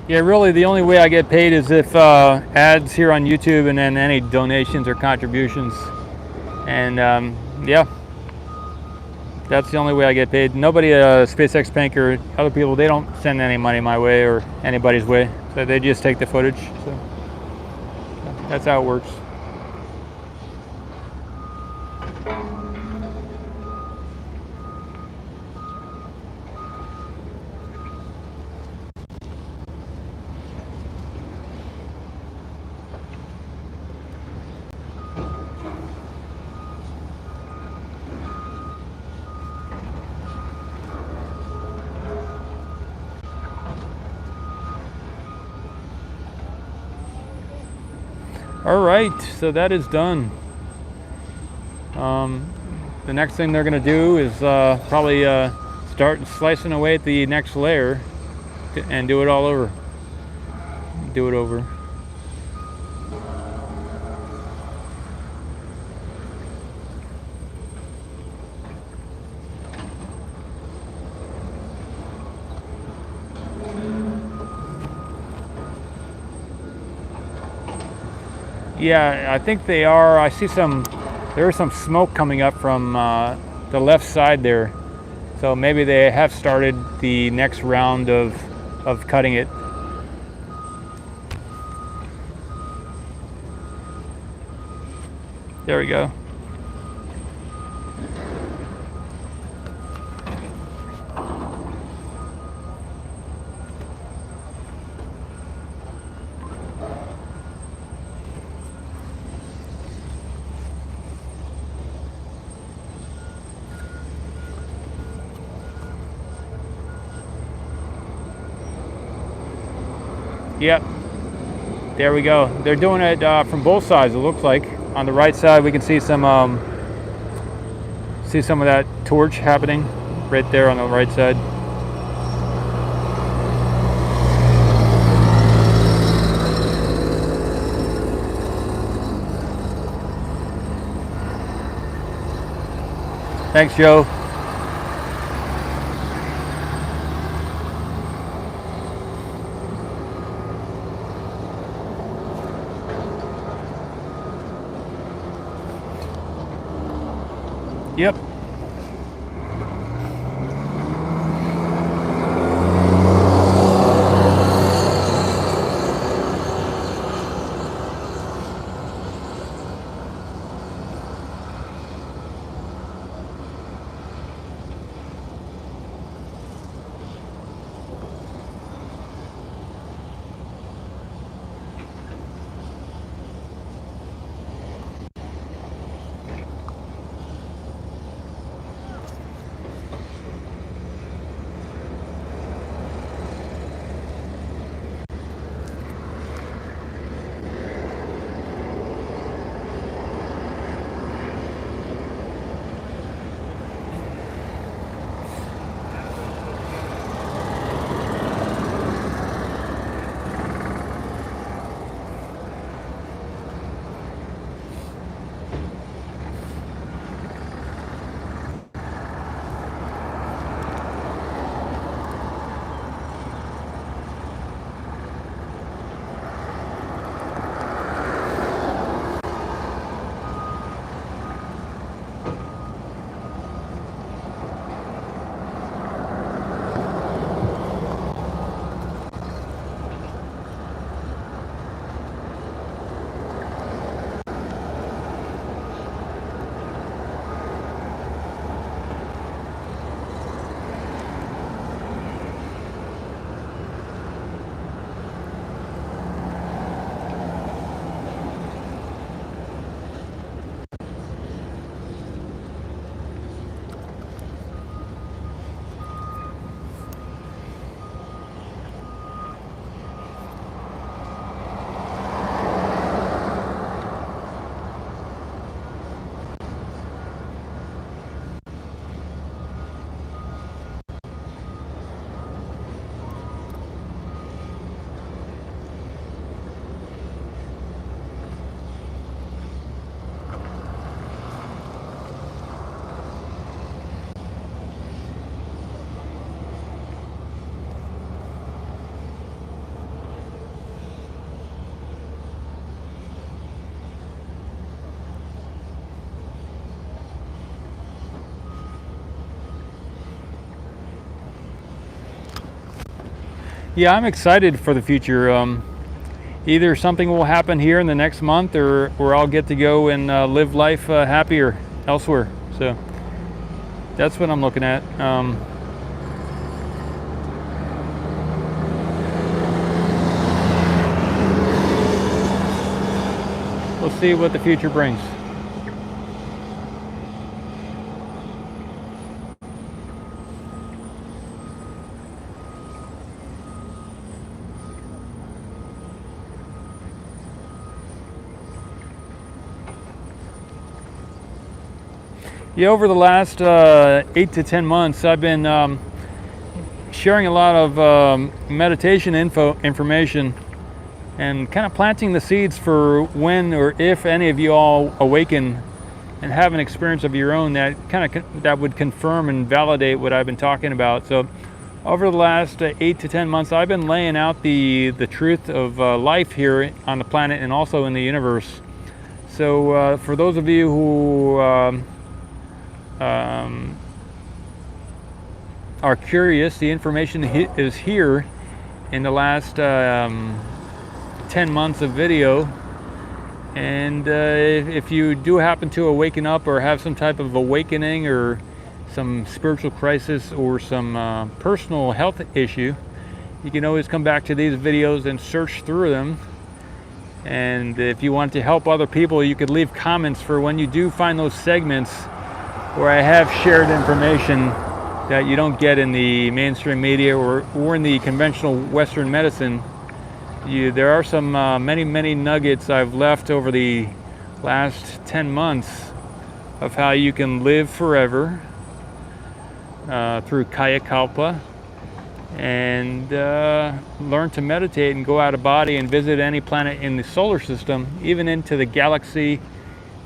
Yeah, really the only way I get paid is if ads here on YouTube and then any donations or contributions. And yeah, that's the only way I get paid. Nobody, SpaceX Bank or other people, they don't send any money my way or anybody's way. So they just take the footage. So that's how it works. All right, so that is done. The next thing they're gonna do is probably start slicing away at the next layer and do it all over. Do it over. Yeah, I think they are. I see there's some smoke coming up from the left side there. So maybe they have started the next round of cutting it. There we go. Yep. There we go. They're doing it from both sides, it looks like. On the right side, we can see some of that torch happening right there on the right side. Thanks, Joe. Yep. Yeah, I'm excited for the future. Either something will happen here in the next month, or I'll get to go and live life happier elsewhere. So that's what I'm looking at. We'll see what the future brings. Yeah, over the last 8 to 10 months, I've been sharing a lot of meditation information and kind of planting the seeds for when or if any of you all awaken and have an experience of your own that that would confirm and validate what I've been talking about. So over the last 8 to 10 months, I've been laying out the truth of life here on the planet and also in the universe. So for those of you who are curious, the information is here in the last 10 months of video, And if you do happen to awaken up or have some type of awakening or some spiritual crisis or some personal health issue, you can always come back to these videos and search through them. And if you want to help other people, you could leave comments for when you do find those segments where I have shared information that you don't get in the mainstream media or in the conventional Western medicine. There are some many nuggets I've left over the last 10 months of how you can live forever through Kaya Kalpa, and learn to meditate and go out of body and visit any planet in the solar system, even into the galaxy,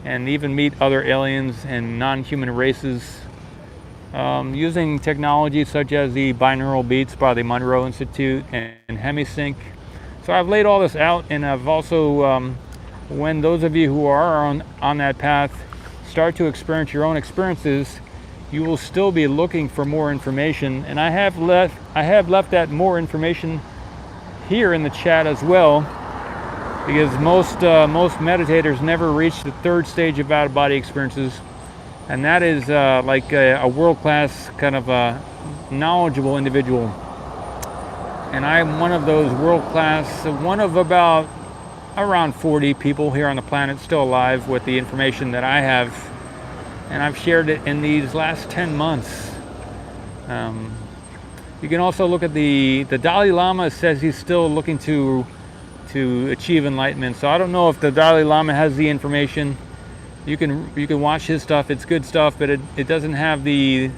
and even meet other aliens and non-human races using technology such as the binaural beats by the Monroe Institute and Hemisync. So I've laid all this out, and I've also, when those of you who are on that path start to experience your own experiences, you will still be looking for more information, and I have left that more information here in the chat as well, because most meditators never reach the third stage of out-of-body experiences, and that is like a world-class kind of knowledgeable individual. And I'm one of those world-class, one of about around 40 people here on the planet still alive with the information that I have, and I've shared it in these last 10 months. You can also look at the Dalai Lama says he's still looking to achieve enlightenment. So I don't know if the Dalai Lama has the information. You can watch his stuff. It's good stuff, but it doesn't have the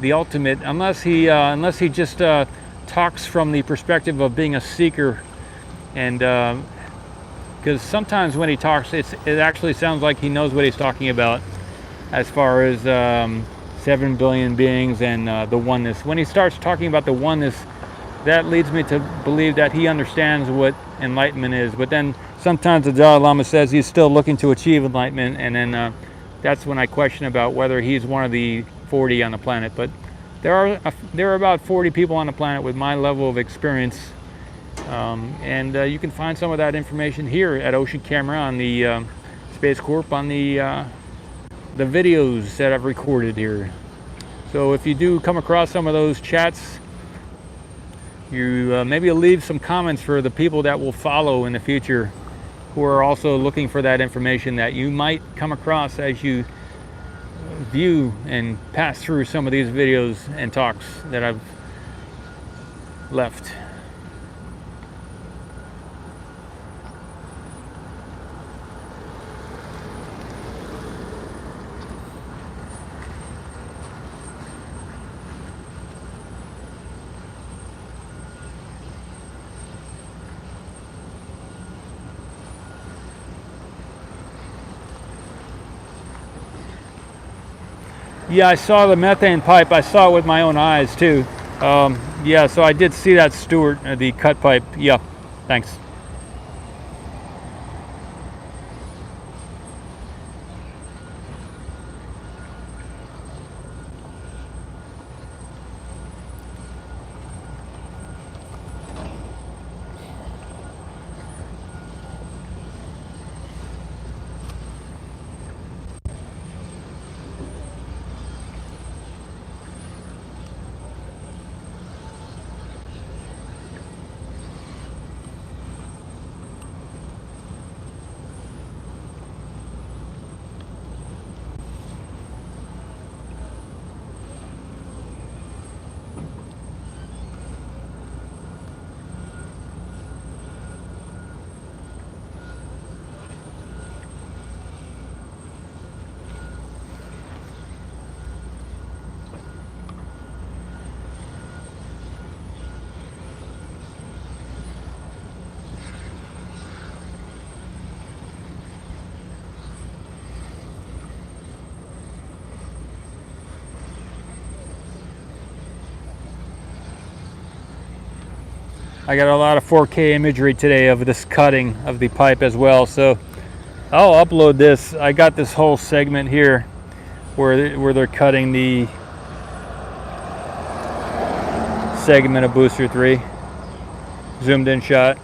ultimate, unless he just talks from the perspective of being a seeker, and because sometimes when he talks, it actually sounds like he knows what he's talking about, as far as 7 billion beings and the oneness. When he starts talking about the oneness, that leads me to believe that he understands what enlightenment is. But then sometimes the Dalai Lama says he's still looking to achieve enlightenment, and then that's when I question about whether he's one of the 40 on the planet. But there are about 40 people on the planet with my level of experience, and you can find some of that information here at Ocean Camera on the Space Corp, on the videos that I've recorded here. So if you do come across some of those chats, you maybe leave some comments for the people that will follow in the future, who are also looking for that information that you might come across as you view and pass through some of these videos and talks that I've left. Yeah, I saw the methane pipe. I saw it with my own eyes too. Yeah, so I did see that, Stuart, the cut pipe. Yeah, thanks. I got a lot of 4K imagery today of this cutting of the pipe as well, so I'll upload this. I got this whole segment here where they're cutting the segment of booster 3, zoomed in shot.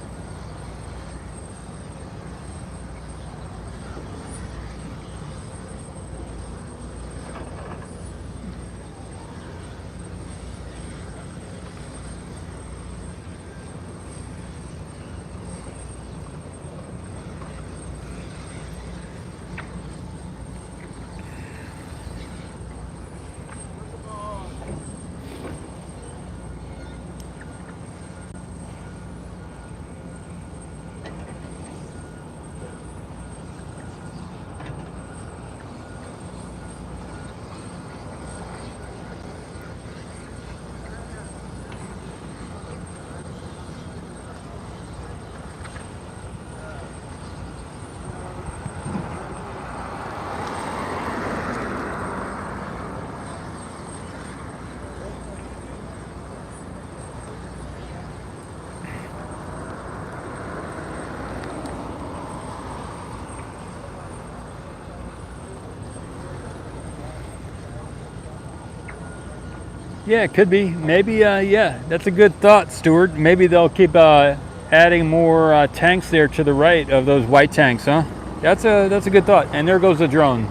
Yeah, it could be. Maybe, yeah, that's a good thought, Stuart. Maybe they'll keep adding more tanks there to the right of those white tanks, huh? That's a good thought. And there goes the drone.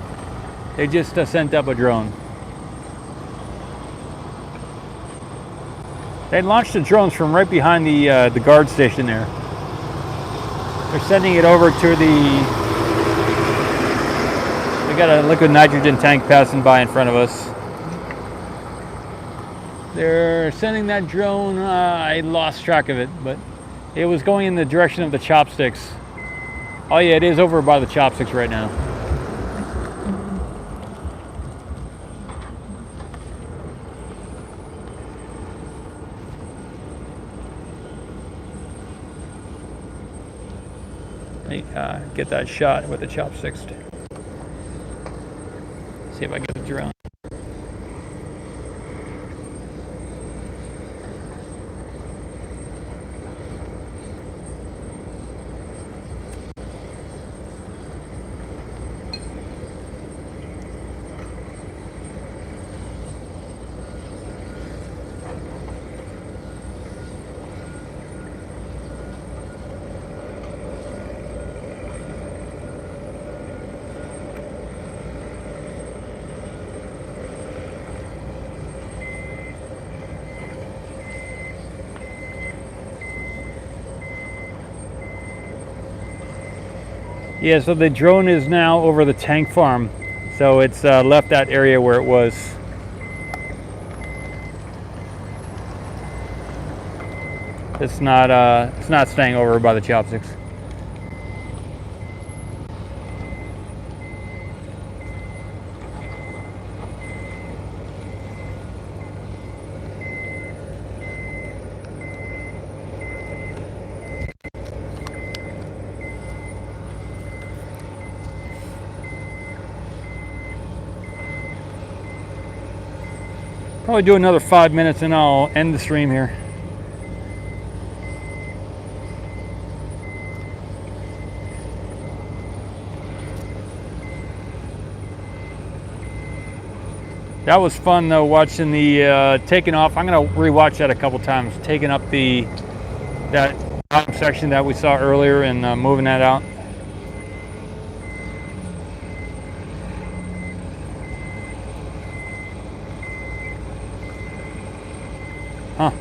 They just sent up a drone. They launched the drones from right behind the guard station there. They're sending it over to the... We got a liquid nitrogen tank passing by in front of us. They're sending that drone, I lost track of it, but it was going in the direction of the chopsticks. Oh yeah, it is over by the chopsticks right now. Let me get that shot with the chopsticks. See if I get the drone. Yeah, so the drone is now over the tank farm. So it's left that area where it was. It's not staying over by the chopsticks. Probably do another 5 minutes and I'll end the stream here. That was fun though, watching the taking off. I'm gonna rewatch that a couple times, taking up that bottom section that we saw earlier and moving that out. Huh.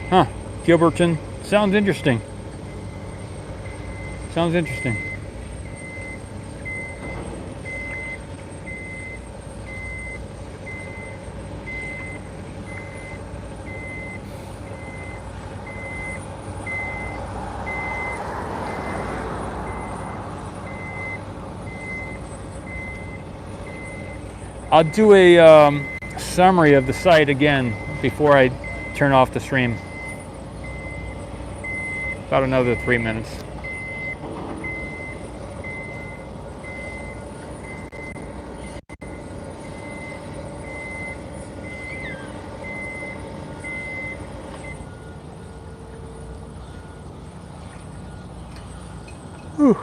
Huh. Gilberton. Sounds interesting. Sounds interesting. I'll do a summary of the site again before I turn off the stream. About another 3 minutes. Whew.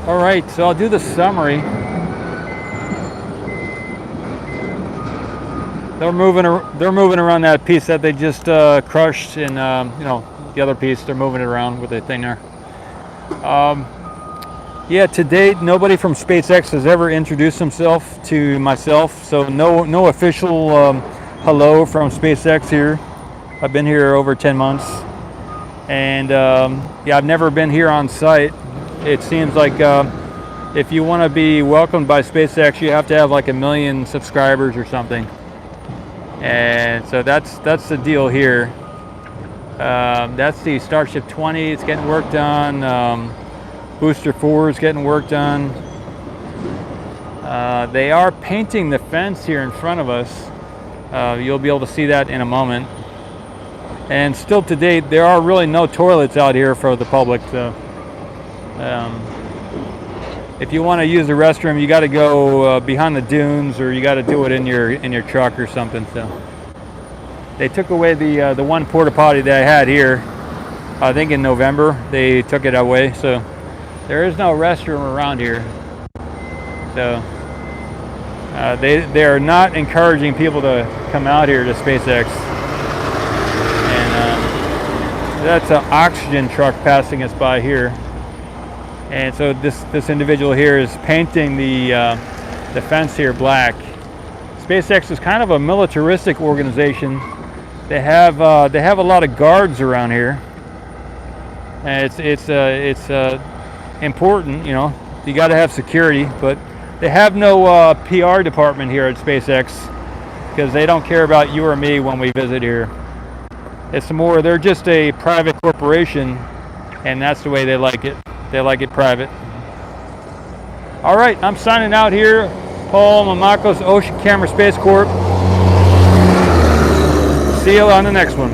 All right, so I'll do the summary. They're moving around that piece that they just crushed, and you know, the other piece. They're moving it around with the thing there. Yeah, to date, nobody from SpaceX has ever introduced himself to myself, so no official hello from SpaceX here. I've been here over 10 months, and yeah, I've never been here on site. It seems like if you want to be welcomed by SpaceX, you have to have like 1 million subscribers or something. And so that's the deal here. That's the Starship 20. It's getting work done. Booster 4 is getting work done. They are painting the fence here in front of us. You'll be able to see that in a moment. And still to date, there are really no toilets out here for the public. So if you want to use the restroom, you got to go behind the dunes, or you got to do it in your truck or something. So they took away the one porta potty that I had here. I think in November they took it away. So there is no restroom around here. So they are not encouraging people to come out here to SpaceX. And that's an oxygen truck passing us by here. And so this individual here is painting the fence here black. SpaceX is kind of a militaristic organization. They have a lot of guards around here, and it's important. You know, you got to have security, but they have no PR department here at SpaceX because they don't care about you or me when we visit here. It's more, they're just a private corporation, and that's the way they like it. They like it private. All right, I'm signing out here. Paul Mamakos, Ocean Camera Space Corp. See you on the next one.